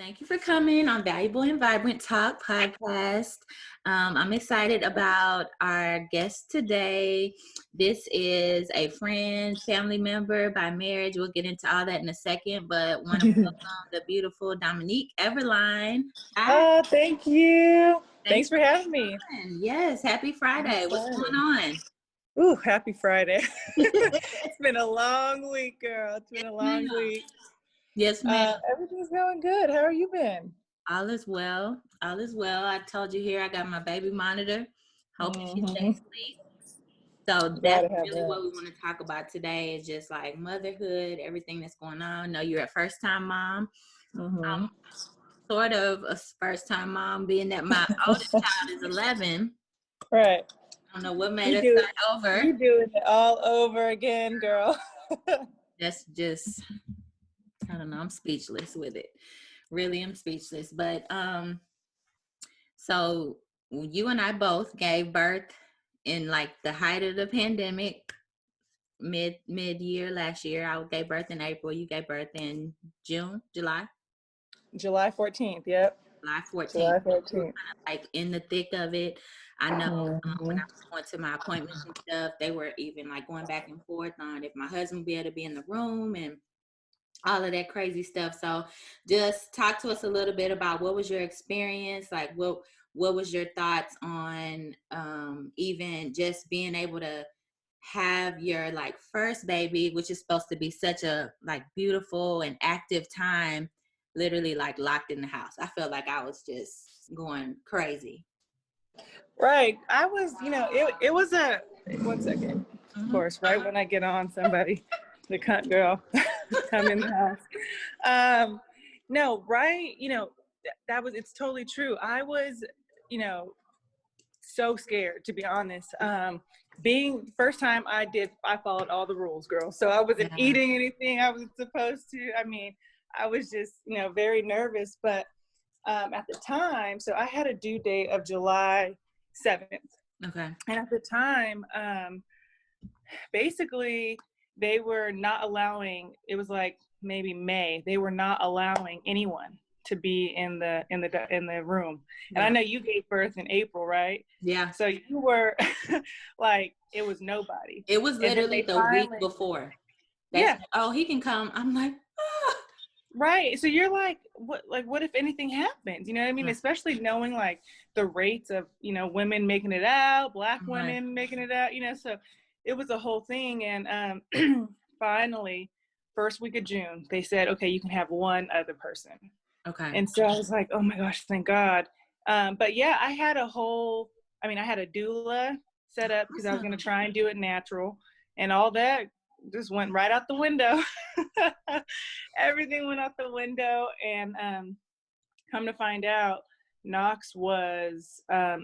Thank you for coming on Valuable and Vibrant Talk podcast. I'm excited about our guest today. This is a friend, family member by marriage. We'll get into all that in a second, but want to welcome the beautiful Dominique Everline. Hi. Oh, thank you. Thanks for having me. Yes, happy Friday. What's going on? Ooh, happy Friday. It's been a long week, girl. It's been a long week. Yes, ma'am. Everything's going good. How are you been? All is well. All is well. I told you here I got my baby monitor. Hoping she stays asleep. So that's really what we want to talk about today is just like motherhood, everything that's going on. I know you're a first-time mom. Sort of a first-time mom, being that my oldest child is 11. Right. I don't know what made us start over. You're doing it all over again, girl. That's just, I don't know. I'm speechless with it. Really, I'm speechless. But so you and I both gave birth in like the height of the pandemic, mid-year last year. I gave birth in April. You gave birth in July 14th. Yep. July 14th. July 14th. Kind of like in the thick of it. I know when I was going to my appointments and stuff, they were even like going back and forth on if my husband would be able to be in the room and all of that crazy stuff. So just talk to us a little bit about what was your experience, like what was your thoughts on even just being able to have your like first baby, which is supposed to be such a like beautiful and active time, literally like locked in the house. I felt like I was just going crazy. Right. I was, it was a, 1 second, of course, right when I get on somebody, the cunt girl, come in the house. No, right. It's totally true. I was, so scared, to be honest. Being first time I followed all the rules, girl. So I wasn't eating anything I was supposed to. I mean, I was just, very nervous, but at the time, so I had a due date of July 7th. Okay. And at the time, basically they were not allowing, it was like maybe May, they were not allowing anyone to be in the room. And I know you gave birth in April, right? Yeah. So you were like, it was nobody. It was literally the week before. Oh, he can come. I'm like, ah. Right. So you're like, what if anything happens? You know what I mean? Especially knowing like the rates of, women making it out, Black women making it out, so it was a whole thing. And finally, first week of June, they said, okay, you can have one other person. Okay. And so I was like, oh my gosh, thank God. But yeah, I had a doula set up because I was going to try and do it natural, and all that just went right out the window. Everything went out the window. And come to find out, Knox was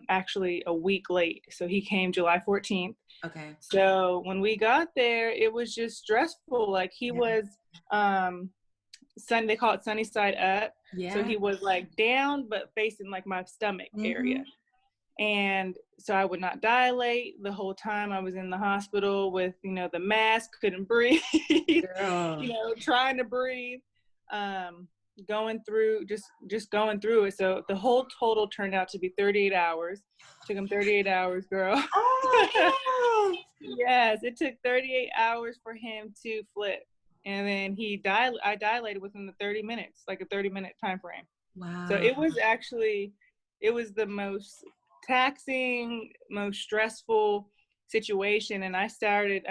actually a week late. So he came July 14th. Okay. So when we got there, it was just stressful. Like he was, they call it sunny side up. Yeah. So he was like down, but facing like my stomach area. And so I would not dilate the whole time I was in the hospital with, the mask, couldn't breathe, trying to breathe, going through it. So the whole total turned out to be 38 hours. Took him 38 hours, girl. Oh, yes, it took 38 hours for him to flip. And then I dilated within the 30 minutes, like a 30-minute time frame. Wow. So it was the most taxing, most stressful situation. And I started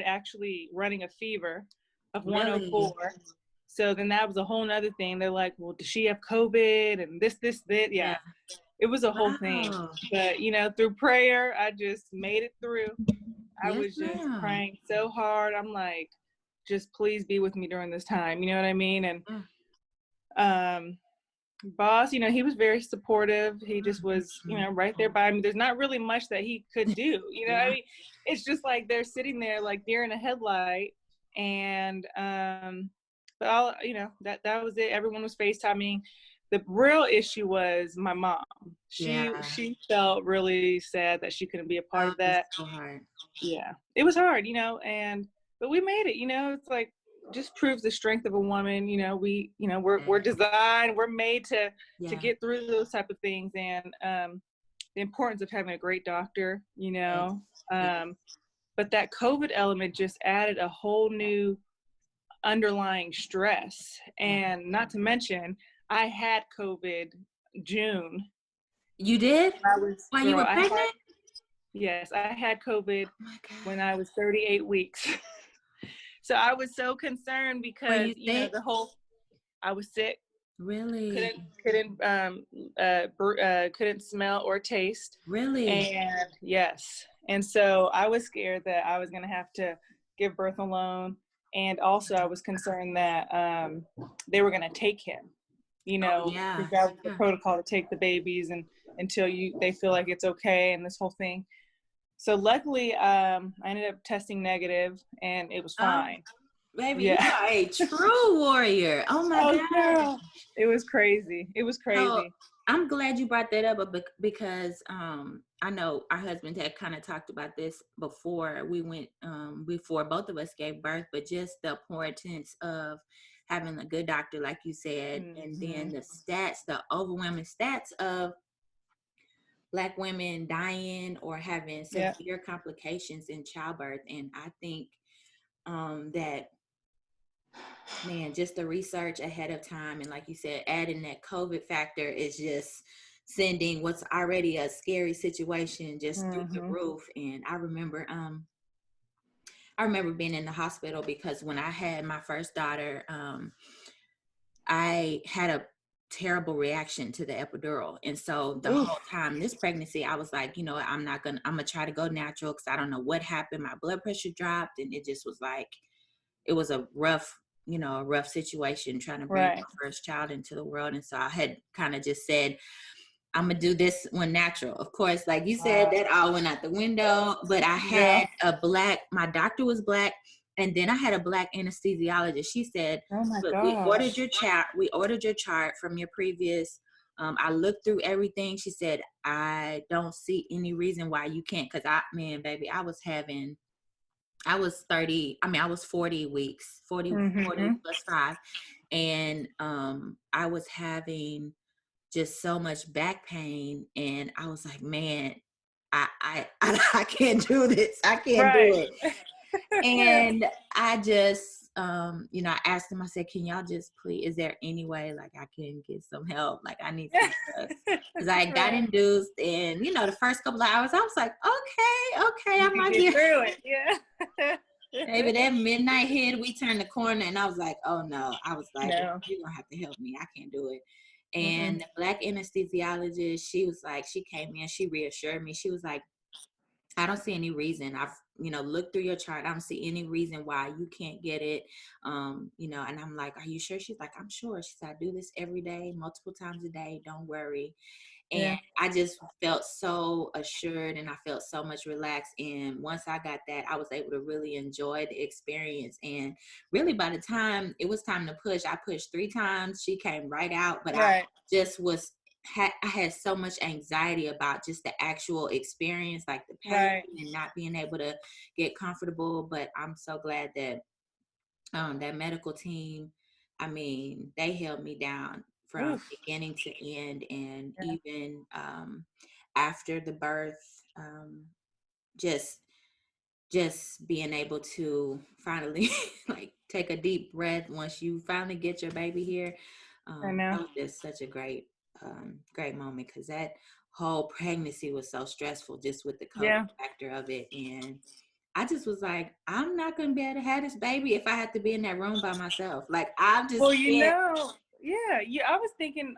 actually running a fever of 104. So then that was a whole nother thing. They're like, well, does she have COVID? And this. Yeah. It was a whole thing. But, through prayer, I just made it through. I was just praying so hard. I'm like, just please be with me during this time. You know what I mean? And boss, he was very supportive. He just was, right there by me. There's not really much that he could do. I mean, it's just like they're sitting there like deer in a headlight. And but all, that was it. Everyone was FaceTiming. The real issue was my mom. She felt really sad that she couldn't be a part of that. So hard. Yeah, it was hard, but we made it. It's like just proves the strength of a woman. We're designed, we're made to get through those type of things, and the importance of having a great doctor, but that COVID element just added a whole new underlying stress. And not to mention, I had COVID June. You did? While you were pregnant? Yes, I had COVID when I was 38 weeks. So I was so concerned because, I was sick. Really? Couldn't smell or taste. Really? And yes. And so I was scared that I was going to have to give birth alone. And also I was concerned that they were going to take him, because that was the protocol to take the babies and until they feel like it's okay and this whole thing. So luckily, I ended up testing negative and it was fine. Baby, you are a true warrior. Oh my God. Girl. It was crazy. So, I'm glad you brought that up because I know our husband had kind of talked about this before we went, before both of us gave birth, but just the importance of having a good doctor, like you said, and then the overwhelming stats of Black women dying or having severe complications in childbirth. And I think that, man, just the research ahead of time, and like you said, adding that COVID factor is just sending what's already a scary situation just through the roof. And I remember being in the hospital because when I had my first daughter, I had a terrible reaction to the epidural. And so the whole time this pregnancy, I was like, I'm gonna try to go natural because I don't know what happened. My blood pressure dropped and it just was like, it was a rough situation trying to bring my first child into the world. And so I had kind of just said, I'm going to do this one natural. Of course, like you said, that all went out the window, but I had my doctor was Black. And then I had a Black anesthesiologist. She said, look, we ordered your chart from your previous, I looked through everything. She said, I don't see any reason why you can't. Cause baby, I was 40 weeks, 40 plus 5. And I was having just so much back pain. And I was like, man, I can't do this. I can't do it. And I just, I asked them, I said, can y'all just please, is there any way like I can get some help? Like I need some drugs. Because I got induced and, the first couple of hours, I was like, okay, I might get through it. Yeah. Maybe that midnight hit, we turned the corner and I was like, oh no. I was like, you're going to have to help me. I can't do it. And the Black anesthesiologist, she was like, she came in, she reassured me. She was like, I don't see any reason. I've, looked through your chart. I don't see any reason why you can't get it. And I'm like, are you sure? She's like, I'm sure. She said, I do this every day, multiple times a day. Don't worry. And I just felt so assured and I felt so much relaxed. And once I got that, I was able to really enjoy the experience. And really by the time it was time to push, I pushed 3 times. She came right out, but I just I had so much anxiety about just the actual experience, like the pain and not being able to get comfortable. But I'm so glad that that medical team, they held me down from beginning to end. And even after the birth, just being able to finally like take a deep breath once you finally get your baby here. That was just such a great moment because that whole pregnancy was so stressful just with the COVID factor of it. And I just was like, I'm not going to be able to have this baby if I had to be in that room by myself. Like I just I was thinking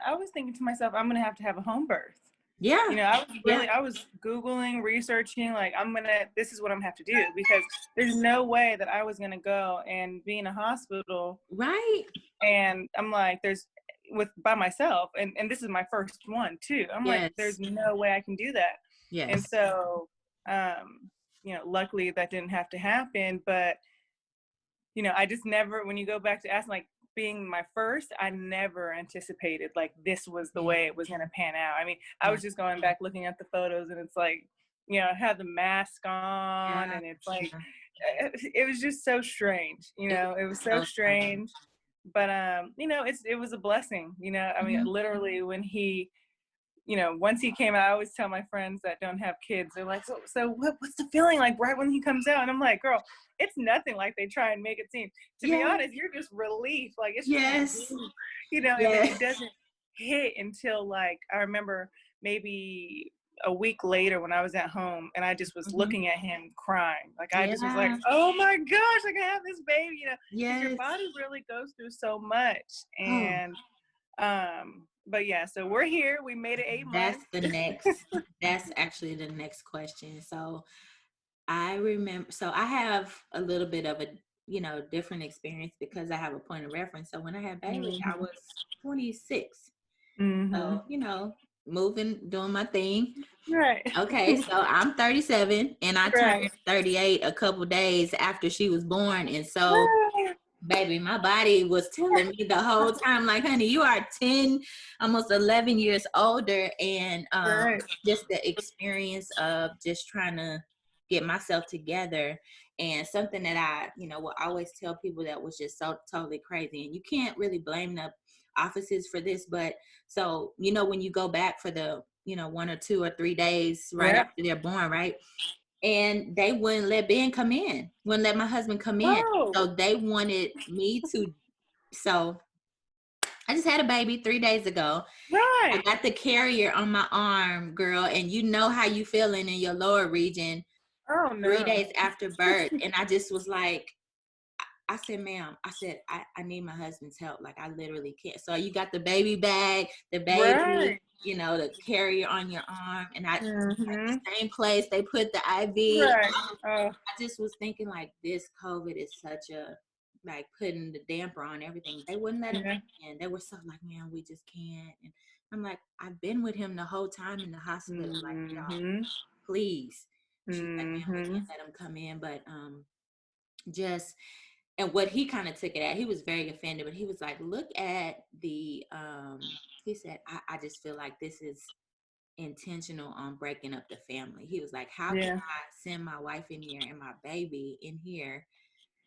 to myself, I'm going to have a home birth. Yeah. I was Googling, researching, like this is what I'm going to have to do because there's no way that I was going to go and be in a hospital. Right. And I'm like, by myself. And this is my first one too. I'm like, there's no way I can do that. Yes. And so, luckily that didn't have to happen, but I just never, when you go back to asking, like being my first, I never anticipated like this was the way it was going to pan out. I was just going back looking at the photos and it's like, I had the mask on and it's like, it was just so strange, you know, it was so strange. But you know, it was a blessing, you know. I mean, literally when he, you know, once he came out, I always tell my friends that don't have kids, they're like, so what's the feeling like right when he comes out? And I'm like, girl, it's nothing like they try and make it seem. To be honest, you're just relief. Like, it's just, you know, and then it doesn't hit until, like, I remember maybe a week later when I was at home and I just was looking at him crying. Like, I just was like, oh my gosh, I can have this baby, you know, because your body really goes through so much. And but yeah, so we're here. We made it 8 months. That's actually the next question. So I remember, so I have a little bit of a, you know, different experience because I have a point of reference. So when I had baby, I was 26. So, you know, moving, doing my thing. Right. Okay, so I'm 37 and I turned 38 a couple days after she was born. And so baby, my body was telling me the whole time, like, honey, you are 10, almost 11 years older. And just the experience of just trying to get myself together. And something that I, you know, will always tell people that was just so totally crazy. And you can't really blame the offices for this. But so, you know, when you go back for the, you know, 1 or 2 or 3 days right after they're born, right? And they wouldn't let Ben come in, wouldn't let my husband come in. So they wanted me to, so I just had a baby 3 days ago. I got the carrier on my arm, girl, and you know how you feeling in your lower region 3 days after birth. And I just was like, I said, ma'am, I said, I need my husband's help. Like, I literally can't. So you got the baby bag, the baby, you know, the carrier on your arm. And I, at the same place, they put the IV. I just was thinking, like, this COVID is such a, like, putting the damper on everything. They wouldn't let him in. They were so like, man, we just can't. And I'm like, I've been with him the whole time in the hospital. Like, y'all, please. She's like, man, we can't let him come in. But just, and what he kind of took it at, he was very offended, but he was like, look at the, he said, I just feel like this is intentional on breaking up the family. He was like, how can I send my wife in here and my baby in here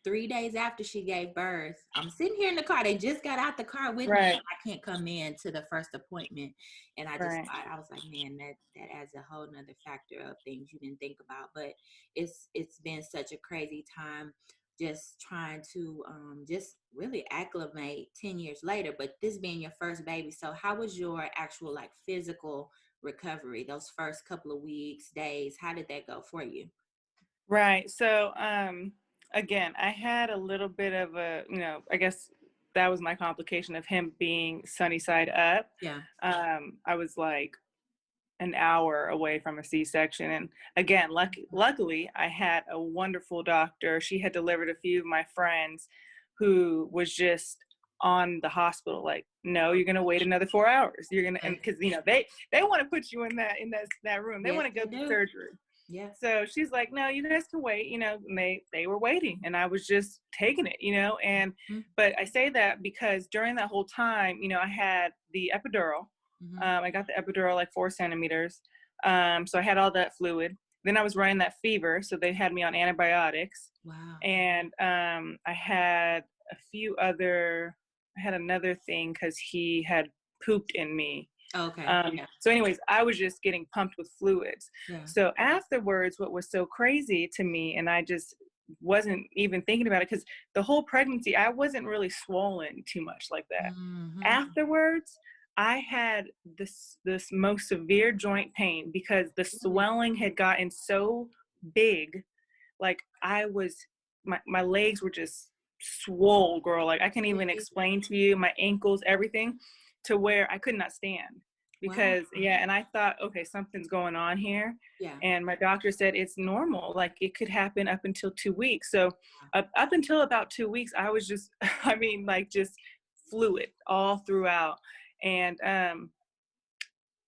3 days after she gave birth? I'm sitting here in the car. They just got out the car with me. And I can't come in to the first appointment. And I just thought, I was like, man, that adds a whole nother factor of things you didn't think about. But it's been such a crazy time, just trying to just really acclimate 10 years later, but this being your first baby. So how was your actual, like, physical recovery, those first couple of weeks, days? How did that go for you? Right. So again, I had a little bit of a, you know, I guess that was my complication of him being sunny side up. I was like an hour away from a C-section. And again, luckily, I had a wonderful doctor. She had delivered a few of my friends who was just on the hospital, like, no, you're going to wait another 4 hours. You're going to, and because, you know, they want to put you in that room. They want to go through surgery. So she's like, no, you guys can wait, you know, and they were waiting, and I was just taking it, you know, and, but I say that because during that whole time, you know, I had the epidural. I got the epidural like 4 centimeters. So I had all that fluid. Then I was running that fever. So they had me on antibiotics. And I had I had another thing because he had pooped in me. So anyways, I was just getting pumped with fluids. So afterwards, what was so crazy to me, and I just wasn't even thinking about it, because the whole pregnancy, I wasn't really swollen too much like that. Afterwards, I had this most severe joint pain because the swelling had gotten so big. Like, I was, my legs were just swole, girl. Like, I can't even explain to you, my ankles, everything, to where I could not stand because and I thought, okay, something's going on here. And my doctor said it's normal. Like, it could happen up until 2 weeks. So up until about 2 weeks, I was just, I mean, like, just fluid all throughout. And,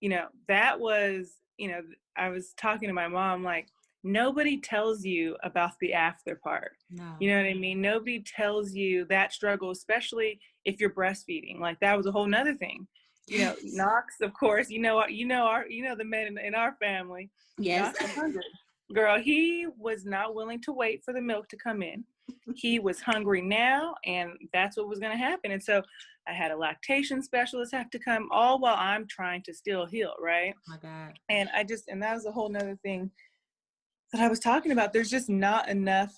you know, that was, you know, I was talking to my mom, like, nobody tells you about the after part. You know what I mean? Nobody tells you that struggle, especially if you're breastfeeding. Like, that was a whole nother thing. You know, Knox, of course, you know the men in our family. Knox 100. Girl, he was not willing to wait for the milk to come in. He was hungry now, and that's what was going to happen. And so I had a lactation specialist have to come, all while I'm trying to still heal, right? Oh my God. And that was a whole nother thing that I was talking about. There's just not enough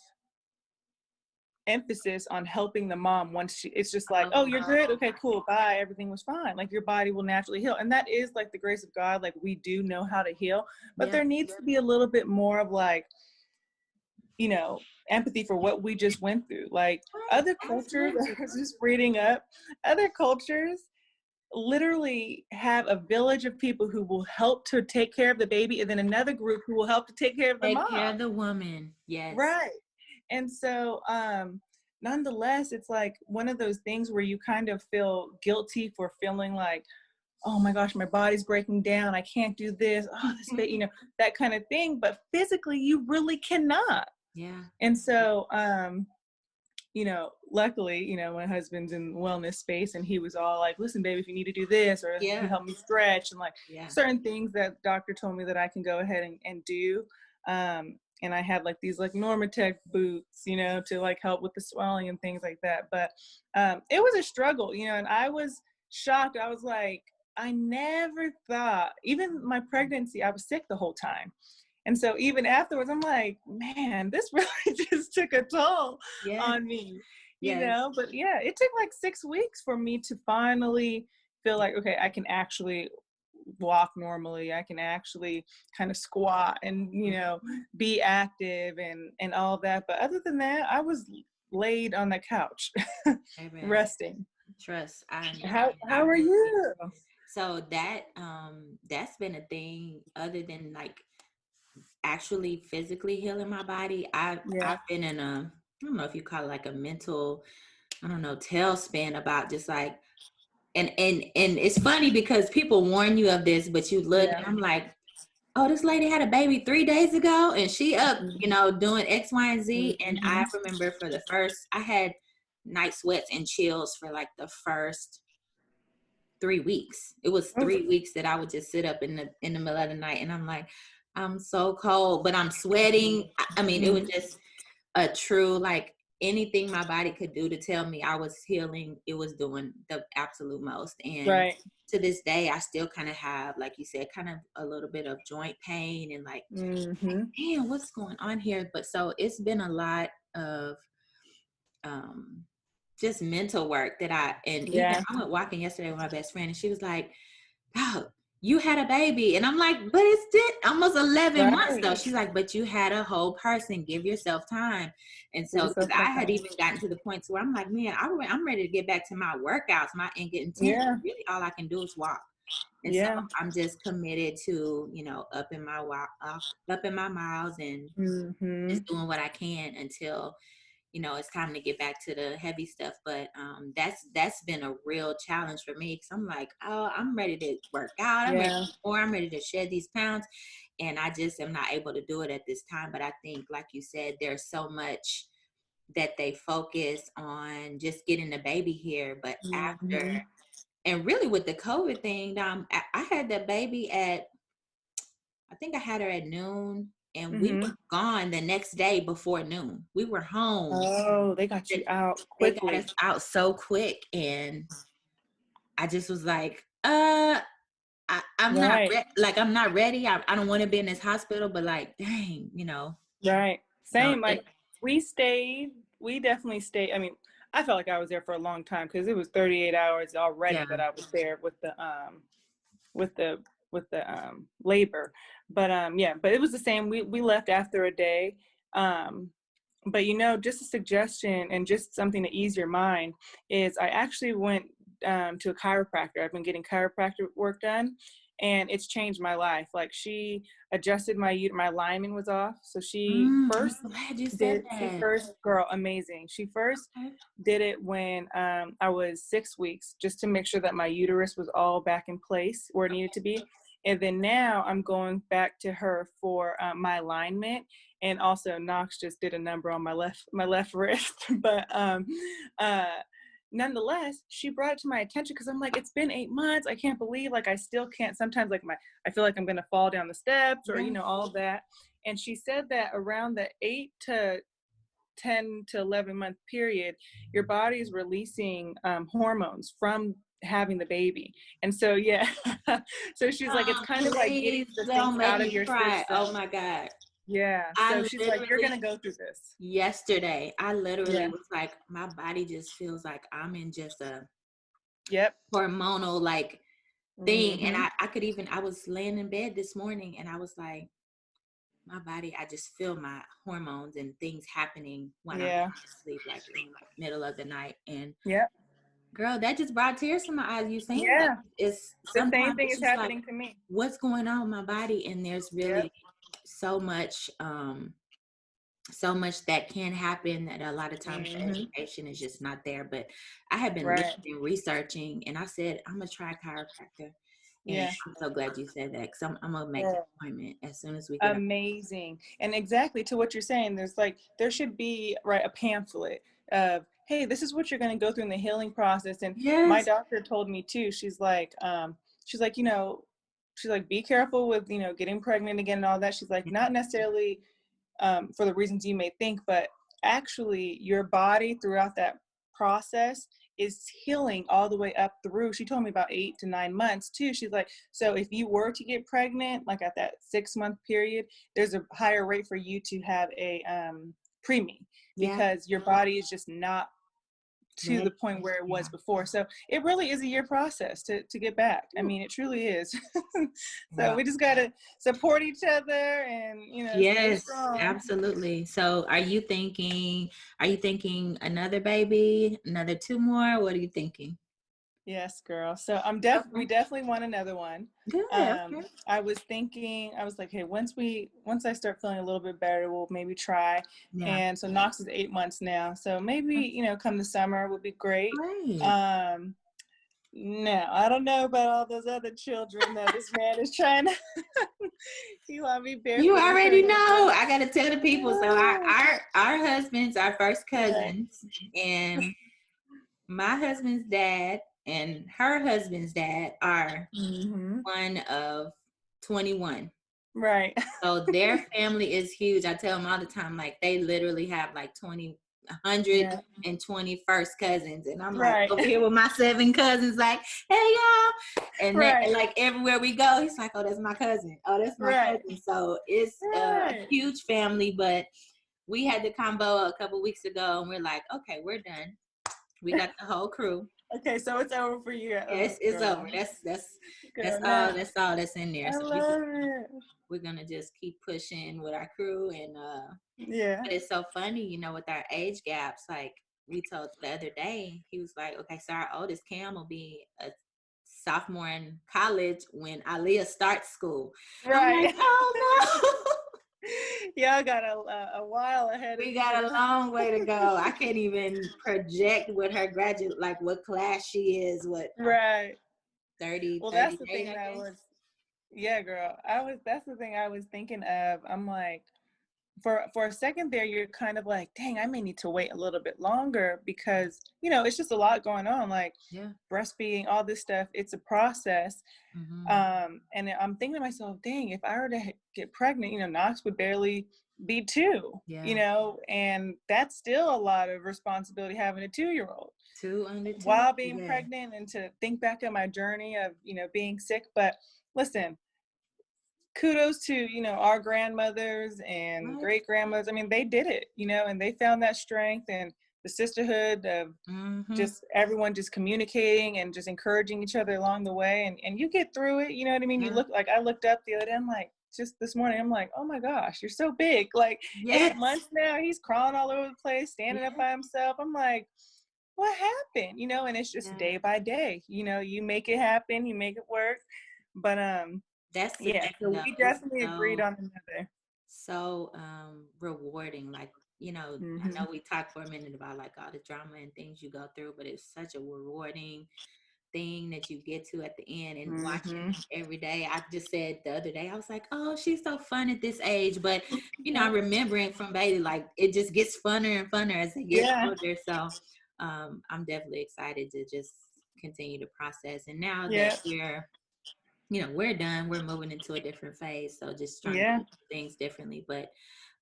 emphasis on helping the mom once it's just like, oh, you're good, okay, cool, bye, everything was fine. Like, your body will naturally heal, and that is like the grace of God. Like, we do know how to heal, but there needs to be a little bit more of like, you know, empathy for what we just went through. Like, other cultures, I was just reading up, other cultures literally have a village of people who will help to take care of the baby, and then another group who will help to take care of the mom. Take care of the woman. Yes. Right. And so, nonetheless, it's like one of those things where you kind of feel guilty for feeling like, oh my gosh, my body's breaking down. I can't do this. Oh, this baby, you know, that kind of thing. But physically, you really cannot. Yeah. And so, you know, luckily, you know, my husband's in wellness space, and he was all like, listen, baby, if you need to do this, or he helped me stretch, and like certain things that doctor told me that I can go ahead and do. And I had like these like Normatec boots, you know, to like help with the swelling and things like that. But it was a struggle, you know, and I was shocked. I was like, I never thought, even my pregnancy, I was sick the whole time. And so even afterwards, I'm like, man, this really just took a toll on me, you know? But yeah, it took like 6 weeks for me to finally feel like, okay, I can actually walk normally. I can actually kind of squat and, you know, be active and all of that. But other than that, I was laid on the couch resting. Trust. How are you? So that's been a thing other than like actually physically healing my body. I've been in a, I don't know if you call it like a mental, I don't know, tailspin about just like, and it's funny because people warn you of this, but you look and I'm like, oh, this lady had a baby 3 days ago and she up, you know, doing X, Y, and Z. And I remember I had night sweats and chills for like the first 3 weeks. It was 3 weeks that I would just sit up in the middle of the night and I'm like, I'm so cold, but I'm sweating. I mean, it was just a true, like, anything my body could do to tell me I was healing, it was doing the absolute most. And to this day, I still kind of have, like you said, kind of a little bit of joint pain and like, man, what's going on here? But so it's been a lot of just mental work that even I went walking yesterday with my best friend and she was like, oh, you had a baby. And I'm like, but it's almost 11 months though. She's like, but you had a whole person. Give yourself time. And so I had even gotten to the point where I'm like, man, I'm ready to get back to my workouts, and get intense. Really all I can do is walk. And so I'm just committed to, you know, up in my miles and just doing what I can until, you know, it's time to get back to the heavy stuff. But that's been a real challenge for me because I'm like, oh, I'm ready to work out. I'm ready to shed these pounds. And I just am not able to do it at this time. But I think, like you said, there's so much that they focus on just getting the baby here. But after, and really with the COVID thing, I had the baby I think I had her at noon. And we were gone the next day before noon. We were home. Oh, they got you out quickly. They got us out so quick. And I just was like, I'm not I'm not ready. I don't want to be in this hospital, but like, dang, you know. Right. Same. Like we definitely stayed. I mean, I felt like I was there for a long time because it was 38 hours already that I was there with the labor. But but it was the same. We left after a day. But you know, just a suggestion and just something to ease your mind is I actually went to a chiropractor. I've been getting chiropractor work done and it's changed my life. Like she adjusted my alignment was off. So she girl, amazing. She first did it when I was 6 weeks just to make sure that my uterus was all back in place where it needed to be. And then now I'm going back to her for my alignment. And also Knox just did a number on my left wrist. But nonetheless, she brought it to my attention because I'm like, it's been 8 months. I can't believe, like, I still can't. Sometimes, like, I feel like I'm going to fall down the steps or, all of that. And she said that around the 8 to 10 to 11 month period, your body is releasing hormones from having the baby. And so, yeah. So she's like, it's kind of like getting the things out of your cry. system. Oh my God. Yeah. So she's like, you're going to go through this. Yesterday, I literally was like, my body just feels like I'm in just a hormonal like thing. And I was laying in bed this morning and I was like, my body, I just feel my hormones and things happening when I'm trying to sleep, like in the middle of the night. And girl, that just brought tears to my eyes. You saying that it's the same thing is happening to me. What's going on in my body? And there's really so much that can happen that a lot of times the education is just not there. But I have been listening, researching, and I said I'm gonna try chiropractor. And I'm so glad you said that because I'm gonna make an appointment as soon as we get amazing. And exactly to what you're saying, there should be a pamphlet of, hey, this is what you're going to go through in the healing process. And my doctor told me too, she's like, be careful with, getting pregnant again and all that. She's like, not necessarily for the reasons you may think, but actually your body throughout that process is healing all the way up through. She told me about 8 to 9 months too. She's like, so if you were to get pregnant, like at that 6-month period, there's a higher rate for you to have a preemie because your body is just not to the point where it was before. So it really is a year process to get back. I mean, it truly is. So we just got to support each other and, yes, absolutely. So are you thinking another baby, another 2 more? What are you thinking? Yes, girl. So we definitely want another one. Good. I was like, hey, once I start feeling a little bit better, we'll maybe try. And so Knox is 8 months now. So maybe, come the summer would be great. No, I don't know about all those other children that this man is trying to. You want me barefoot? You already know. I gotta tell the people. So our husbands are first cousins, and my husband's dad and her husband's dad are one of 21. Right. So their family is huge. I tell them all the time, like they literally have like 120 first cousins. And I'm like over here with my 7 cousins, like, hey y'all. And then, like everywhere we go, he's like, oh, that's my cousin. Oh, that's my cousin. So it's a huge family, but we had the combo a couple weeks ago and we're like, okay, we're done. We got the whole crew. Okay, so it's over for you. Yes, it's over. That's all that's in there. So we're gonna just keep pushing with our crew and but it's so funny, with our age gaps. Like we told the other day, he was like, okay, so our oldest Cam will be a sophomore in college when Aaliyah starts school. I'm like, oh no. Y'all got a while ahead. We got a long way to go. I can't even project what her what class she is. What 30. Well, that's the thing that was. Yeah, girl. That's the thing I was thinking of. I'm like, for a second there, you're kind of like, dang, I may need to wait a little bit longer because it's just a lot going on. Like breastfeeding, all this stuff. It's a process. And I'm thinking to myself, dang, if I were to get pregnant, Knox would barely be 2, and that's still a lot of responsibility having a 2-year-old. 2 under 2. While being pregnant, and to think back on my journey of, being sick. But listen, kudos to, our grandmothers and great grandmothers. I mean, they did it, and they found that strength and the sisterhood of just everyone just communicating and just encouraging each other along the way. And you get through it. You know what I mean? You look like, I looked up the other day, I'm like, just this morning, I'm like, oh my gosh, you're so big. Like 8 months now, he's crawling all over the place, standing up by himself. I'm like, what happened? And it's just day by day, you make it happen, you make it work. But that's so we definitely agreed on another. So rewarding, like I know we talked for a minute about like all the drama and things you go through, but it's such a rewarding thing that you get to at the end and watching every day. I just said the other day, I was like, oh, she's so fun at this age, but I'm remembering from baby, like it just gets funner and funner as they get older. So I'm definitely excited to just continue to process. And now that we're done, we're moving into a different phase. So just trying to do things differently. But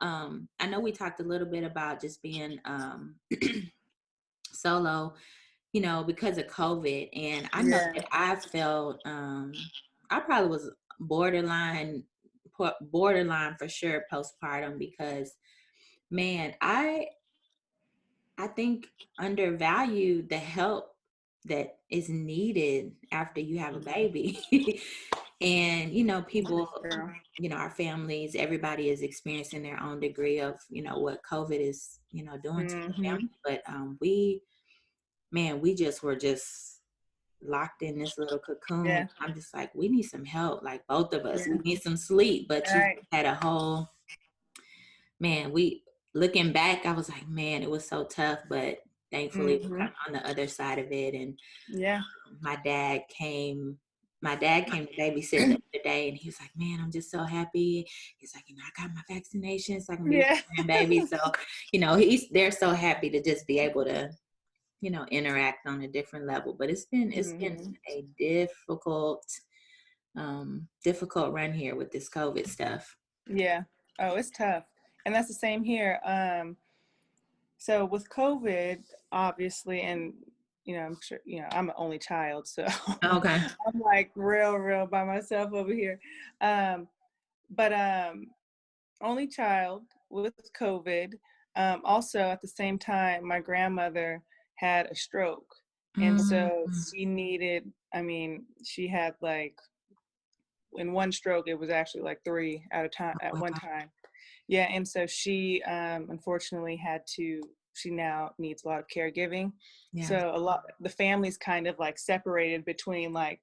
I know we talked a little bit about just being solo, because of COVID. And I know that I felt, I probably was borderline for sure postpartum, because man, I think undervalue the help that is needed after you have a baby. And people, our families, everybody is experiencing their own degree of what COVID is doing to the family. But we were just locked in this little cocoon. I'm just like, we need some help, like both of us. We need some sleep. But you had a whole, looking back, I was like, man, it was so tough, but thankfully we're on the other side of it. And my dad came to babysit the other day, and he was like, man, I'm just so happy. He's like, I got my vaccination, so I can be with my grandbaby. So, they're so happy to just be able to, interact on a different level. But it's been a difficult run here with this COVID stuff. Yeah. Oh, it's tough. And that's the same here. So with COVID, obviously, and I'm sure, I'm an only child, so okay. I'm like real by myself over here. But only child with COVID. Also, at the same time, my grandmother had a stroke, and so she needed. She had like, in one stroke, it was actually like 3 at a time at one time. Yeah, and so she unfortunately she now needs a lot of caregiving. Yeah. So the family's kind of like separated between like,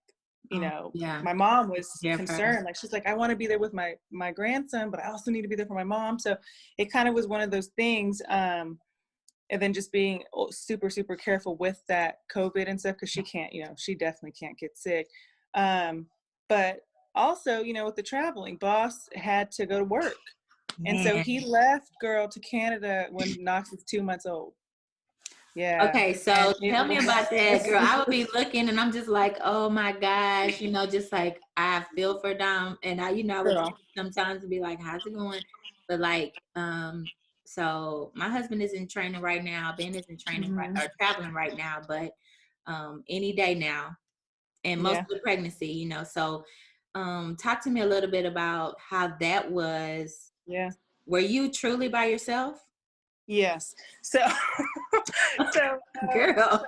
my mom was concerned. Like, she's like, I want to be there with my grandson, but I also need to be there for my mom. So it kind of was one of those things. And then just being super, super careful with that COVID and stuff, because she can't, she definitely can't get sick. But also, with the traveling, boss had to go to work. Man. And so he left, girl, to Canada when Knox was 2 months old. Yeah. Okay, so tell me about that, girl. I would be looking, and I'm just like, oh my gosh, just like, I feel for them. And I would sometimes be like, how's it going? But like, so my husband is in training right now. Ben is in training or traveling right now, but any day now, and most of the pregnancy, So talk to me a little bit about how that was. Yeah. Were you truly by yourself? Yes. So, girl.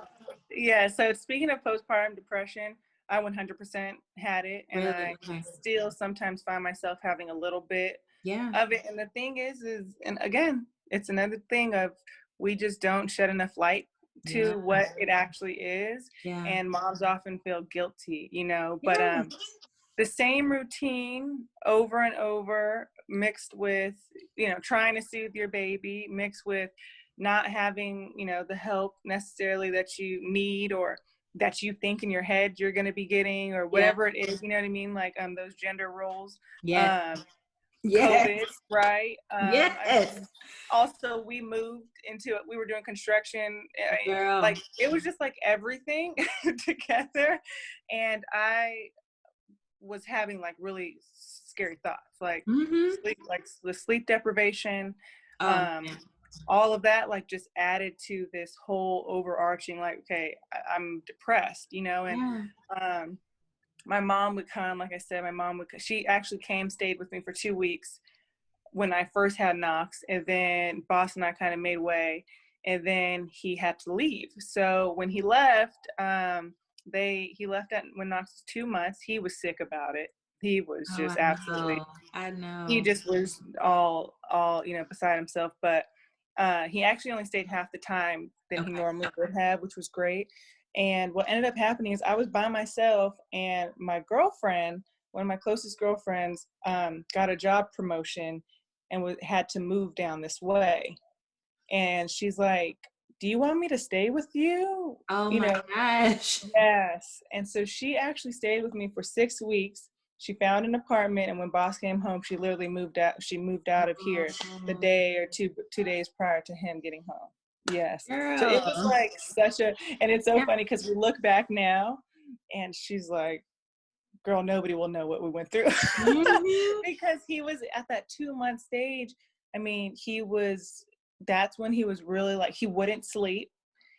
So speaking of postpartum depression, I 100% had it, and I still sometimes find myself having a little bit of it. And the thing is, and again, it's another thing of, we just don't shed enough light to what it actually is. Yeah. And moms often feel guilty, but the same routine over and over, mixed with, trying to soothe your baby, mixed with not having, the help necessarily that you need, or that you think in your head you're going to be getting, or whatever it is, you know what I mean? Like, those gender roles. COVID, right? Yes. Also, we moved into it. We were doing construction. Like, it was just like everything together. And I was having like really scary thoughts, like the sleep deprivation, all of that, like, just added to this whole overarching, like, okay, I'm depressed, and my mom would come, like I said, she actually stayed with me for 2 weeks when I first had Knox, and then Boss and I kind of made way, and then he had to leave. So when he left, he left when Knox was 2 months. He was sick about it. He was just absolutely, I know. He just was all, beside himself. But he actually only stayed half the time than he normally would have, which was great. And what ended up happening is I was by myself, and my girlfriend, one of my closest girlfriends, got a job promotion and had to move down this way. And she's like, do you want me to stay with you? Oh my gosh. Yes. And so she actually stayed with me for 6 weeks. She found an apartment, and when Boss came home, she literally moved out. She moved out of here the day or two days prior to him getting home. Yes. Girl. So it was like and it's so funny because we look back now and she's like, girl, nobody will know what we went through. Mm-hmm. Because he was at that 2-month stage. I mean, that's when he was really like, he wouldn't sleep.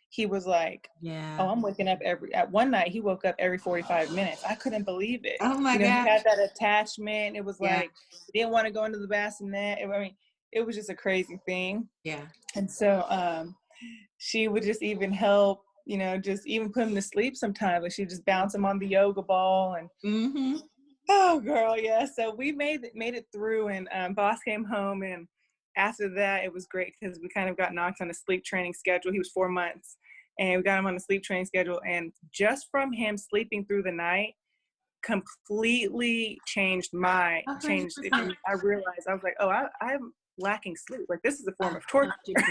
He was like, oh, I'm waking up at one night, he woke up every 45 minutes. I couldn't believe it. Oh my He God. had that attachment. It was like, he didn't want to go into the bassinet. I mean, it was just a crazy thing. Yeah. And so she would just even help, just even put him to sleep sometimes. Like she'd just bounce him on the yoga ball and oh girl, yeah. So we made it through, and boss came home, and after that it was great because we kind of got knocked on a sleep training schedule. He was 4 months, and we got him on a sleep training schedule, and just from him sleeping through the night completely changed I realized, I was like, oh, I'm lacking sleep. Like this is a form of torture. 100%.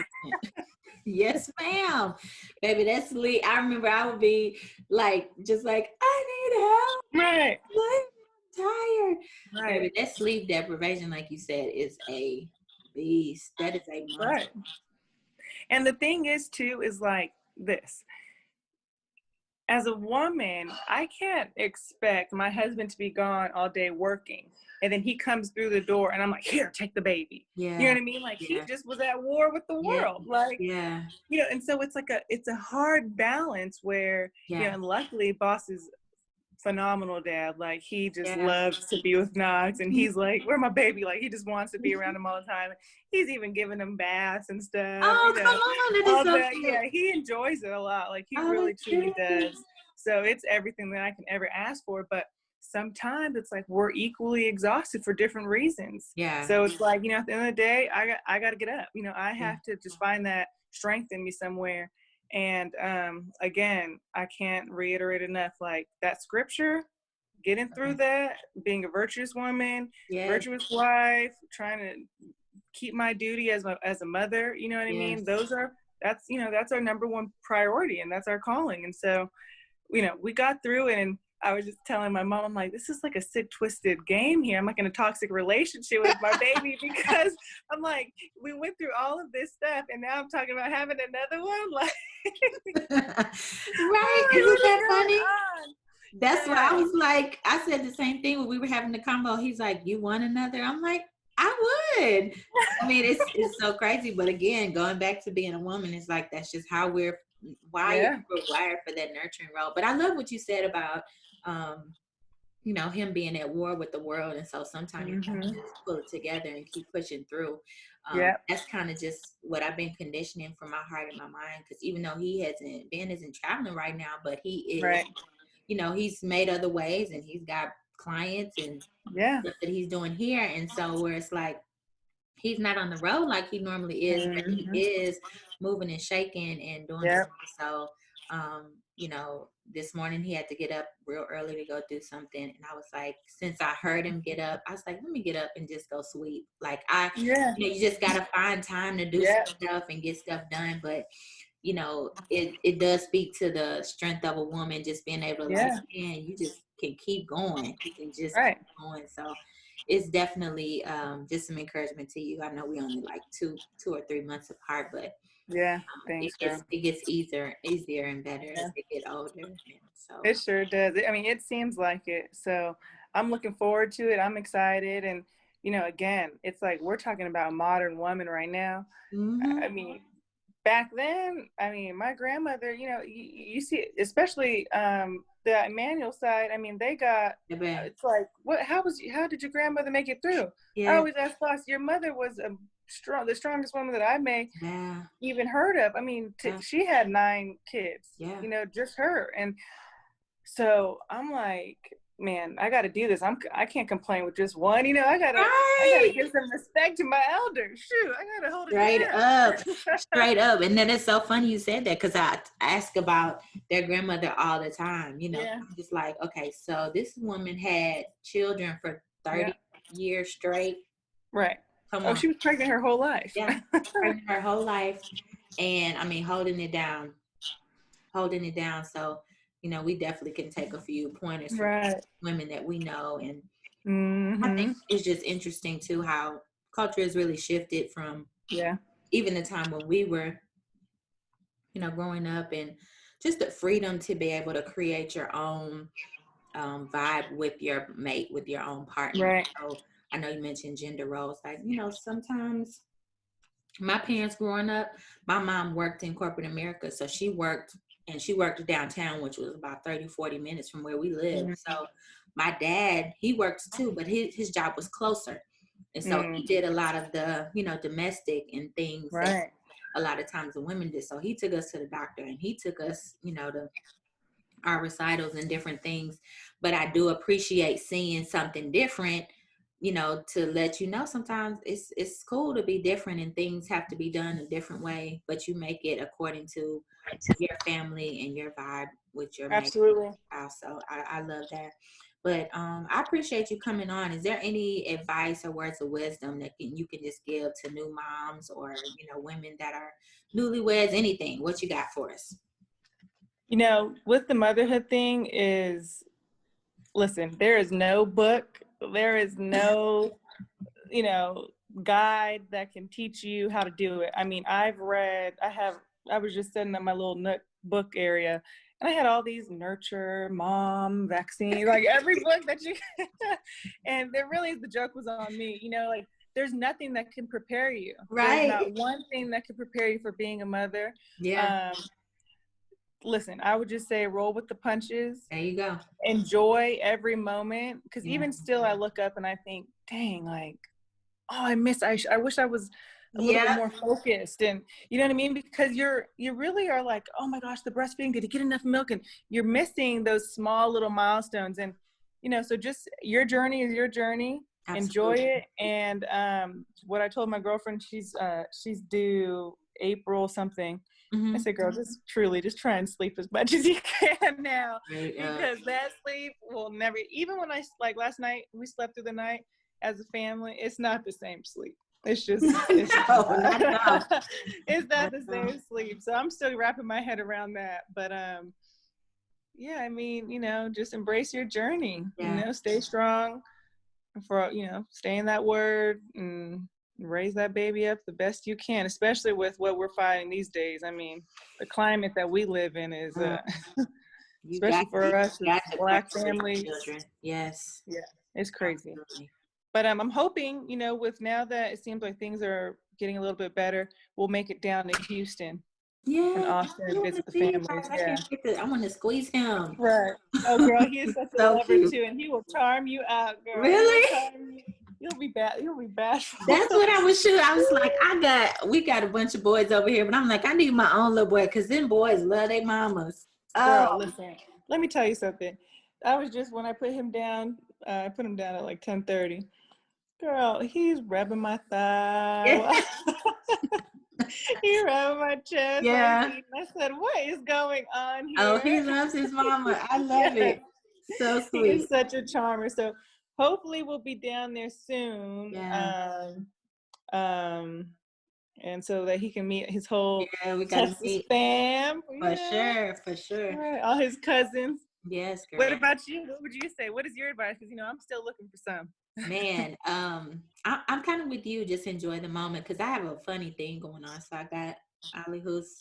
Yes, ma'am. Baby, that's sleep. I remember I would be like, just like, I need help. Right. I'm tired. Right. Baby, that sleep deprivation, like you said, is a beast. That is a monster. Right. And the thing is too, is like this. As a woman, I can't expect my husband to be gone all day working. And then he comes through the door and I'm like, here, take the baby. Yeah. You know what I mean? Like he just was at war with the world. Like, and so it's a hard balance where, and luckily boss is phenomenal dad. Like he just loves to be with Knox, and he's like, where my baby? Like he just wants to be around him all the time. He's even giving him baths and stuff. Oh, come on. That is so yeah, he enjoys it a lot. Like he really truly does. So it's everything that I can ever ask for. But sometimes it's like we're equally exhausted for different reasons. Yeah. So it's like, at the end of the day, I got to get up. I have to just find that strength in me somewhere. And again, I can't reiterate enough, like that scripture, getting through that, being a virtuous woman, virtuous wife, trying to keep my duty as a mother, you know what I mean? That's our number one priority, and that's our calling. And so, we got through it, and I was just telling my mom, I'm like, this is like a sick, twisted game here. I'm like in a toxic relationship with my baby because I'm like, we went through all of this stuff, and now I'm talking about having another one. Like, right? Isn't that funny? That's why I was like, I said the same thing when we were having the combo. He's like, you want another? I'm like, I would. I mean, it's so crazy. But again, going back to being a woman, it's like that's just how we're wired. We're wired for that nurturing role. But I love what you said about him being at war with the world, and so sometimes you have to just pull it together and keep pushing through. That's kind of just what I've been conditioning for my heart and my mind, because even though Ben isn't traveling right now, but he is, he's made other ways, and he's got clients and stuff that he's doing here, and so where it's like he's not on the road like he normally is, but he is moving and shaking and doing stuff. So this morning he had to get up real early to go do something, and I was like, since I heard him get up, I was like, let me get up and just go sweep. Like you just gotta find time to do some stuff and get stuff done. But it does speak to the strength of a woman, just being able to man, you just can keep going. You can just keep going. So it's definitely just some encouragement to you. I know we only like two or 3 months apart, but thanks, it gets easier and better as they get older. So it sure does. I mean, it seems like it. So I'm looking forward to it. I'm excited. And, again, it's like we're talking about a modern woman right now. I mean, back then, my grandmother, you see, especially the Emmanuel side, they got, it's like, how did your grandmother make it through? I always ask class, your mother was the strongest woman that I may even heard of. She had 9 kids, just her. And so I'm like, man, I got to do this. I can't complain with just one, I gotta give some respect to my elders. Shoot, I gotta hold it straight up. And then it's so funny you said that, because I ask about their grandmother all the time. I'm just like, okay, so this woman had children for 30 years straight. Right. Come on. She was pregnant her whole life. Pregnant her whole life, and holding it down. So we definitely can take a few pointers from women that we know. And I think it's just interesting too how culture has really shifted from even the time when we were growing up, and just the freedom to be able to create your own vibe with your mate, with your own partner. Right. So I know you mentioned gender roles. Like, sometimes my parents growing up, my mom worked in corporate America. So she worked downtown, which was about 30, 40 minutes from where we lived. So my dad, he worked too, but his job was closer. And so he did a lot of the, domestic and things that a lot of times the women did. So he took us to the doctor, and he took us, to our recitals and different things. But I do appreciate seeing something different, to let sometimes it's cool to be different, and things have to be done a different way, but you make it according to your family and your vibe with your mate. Absolutely. So I love that. But I appreciate you coming on. Is there any advice or words of wisdom that you can just give to new moms, or women that are newlyweds? Anything? What you got for us? With the motherhood thing is, listen, there is no book, there is no, guide that can teach you how to do it. I mean, I was just sitting in my little nook book area, and I had all these nurture, mom, vaccine, like every book that you, and there really, the joke was on me, like there's nothing that can prepare you. Right. There's not one thing that can prepare you for being a mother. Yeah. Listen, I would just say roll with the punches. There you go. Enjoy every moment. Because even still, I look up and I think, dang, like, oh, I wish I was a little bit more focused. And you know what I mean? Because you really are like, oh my gosh, the breastfeeding, did he get enough milk? And you're missing those small little milestones. And, so just your journey is your journey. Absolutely. Enjoy it. And what I told my girlfriend, she's due April something. I said, girl, just try and sleep as much as you can now, because that sleep will never, even when like last night, we slept through the night as a family, it's not the same sleep. It's just, it's not the same sleep. So I'm still wrapping my head around that. But yeah, I mean, just embrace your journey, stay strong for, stay in that word and raise that baby up the best you can, especially with what we're fighting these days. I mean, the climate that we live in is especially for us as Black families. Yes. Yeah, it's crazy. Absolutely. But I'm hoping, with now that it seems like things are getting a little bit better, we'll make it down to Houston. Yeah. And Austin and visit the families. I want to squeeze him. Right. Oh, girl, he is such a lover too, and he will charm you out, girl. Really? You'll be bashful. That's what I was shooting. I was like, we got a bunch of boys over here, but I'm like, I need my own little boy, because them boys love their mamas. Girl, listen, let me tell you something. I was just, when I put him down, I put him down at like 10:30. Girl, he's rubbing my thigh. Yeah. He rubbed my chest. Yeah. I said, what is going on here? Oh, he loves his mama. I love it. So sweet. He is such a charmer. So hopefully we'll be down there soon. Yeah. And so that he can meet his whole we gotta meet fam. For sure. Right. All his cousins. Yes, girl. What about you? What would you say? What is your advice? Because I'm still looking for some. Man, I'm kind of with you. Just enjoy the moment, because I have a funny thing going on. So I got Ollie, who's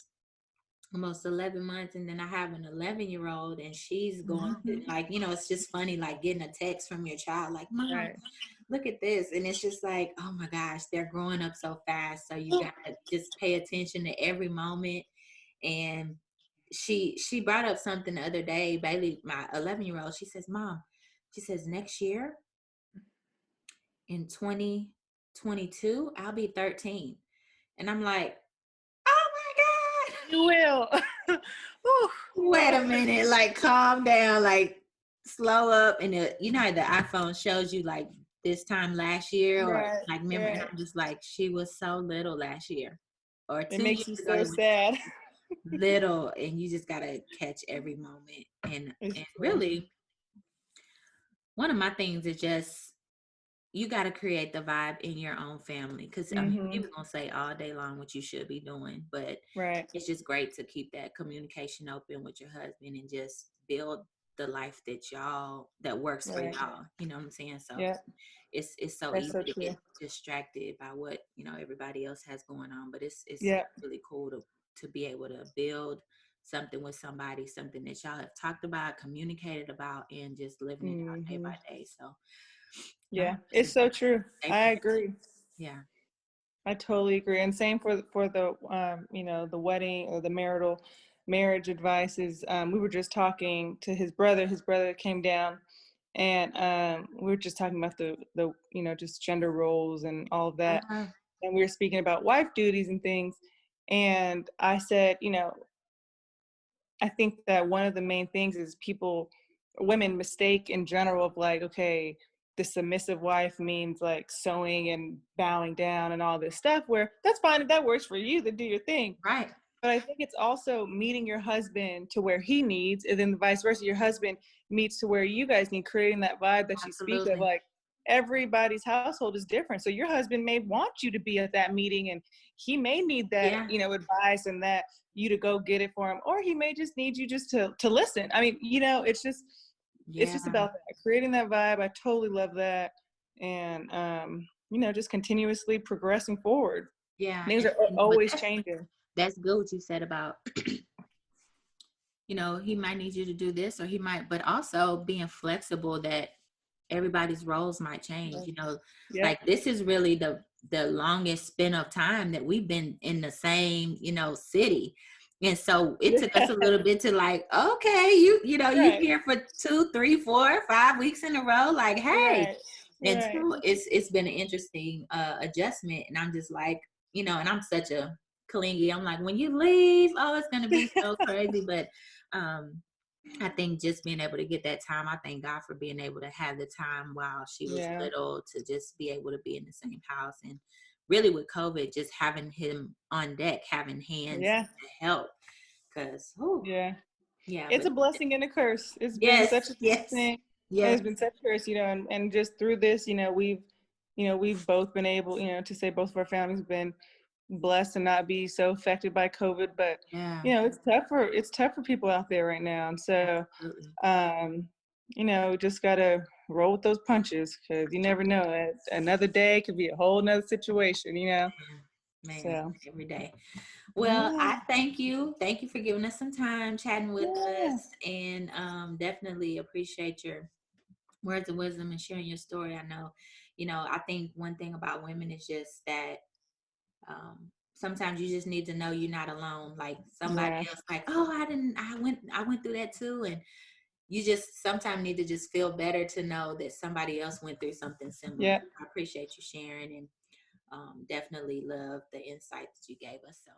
almost 11 months, and then I have an 11-year-old, and she's going to, like, it's just funny, like getting a text from your child, like, Mom, look at this. And it's just like, oh my gosh, they're growing up so fast. So you gotta just pay attention to every moment. And she brought up something the other day, Bailey, my 11-year-old, she says, Mom, she says, next year in 2022, I'll be 13. And I'm like, oh my God. You will. Wait a minute, like, calm down, like, slow up. And the iPhone shows you like this time last year, or like, remember, and I'm just like, she was so little last year, or 2 it makes years you ago, so sad. Little, and you just gotta catch every moment. And really, one of my things is just, you got to create the vibe in your own family, because I mean, people gonna say all day long what you should be doing, but it's just great to keep that communication open with your husband and just build the life that works for y'all. You know what I'm saying? So it's so easy to get distracted by what everybody else has going on, but it's really cool to to be able to build something with somebody, something that y'all have talked about, communicated about, and just living it out day by day. So yeah, it's so true. I agree. Yeah, I totally agree. And same for the the wedding or the marriage advice is we were just talking to his brother. His brother came down, and we were just talking about the just gender roles and all of that. And we were speaking about wife duties and things. And I said, I think that one of the main things is women mistake in general of like, okay, the submissive wife means like sewing and bowing down and all this stuff, where that's fine if that works for you, then do your thing. right. But I think it's also meeting your husband to where he needs, and then vice versa, your husband meets to where you guys need, creating that vibe that you speak of. Like, everybody's household is different. So your husband may want you to be at that meeting, and he may need that, advice and that you to go get it for him, or he may just need you just to listen. I mean, it's just about that, creating that vibe. I totally love that. And just continuously progressing forward. Yeah, Things are always changing. That's good what you said about he might need you to do this, or he might, but also being flexible that everybody's roles might change. Like this is really the longest span of time that we've been in the same city, and so it took us a little bit to like, okay, you here for 2, 3, 4, 5 weeks in a row, like, hey. And so it's been an interesting adjustment, and I'm just like, and I'm such a clingy. I'm like, when you leave, oh, it's gonna be so crazy. But I think just being able to get that time, I thank God for being able to have the time while she was little to just be able to be in the same house. And really with COVID, just having him on deck, having hands to help. Because, it's a blessing and a curse. It's been such a blessing. It's been such a curse, and just through this, we've both been able, to say both of our families have been blessed to not be so affected by COVID, but it's tough for people out there right now. And so just gotta roll with those punches, because you never know, another day could be a whole nother situation. Man, every day. Well, I thank you for giving us some time chatting with us, and definitely appreciate your words of wisdom and sharing your story. I know, I think one thing about women is just that sometimes you just need to know you're not alone. Like somebody else, like, oh, I went through that too. And you just sometimes need to just feel better to know that somebody else went through something similar. I appreciate you sharing, and definitely love the insights you gave us. So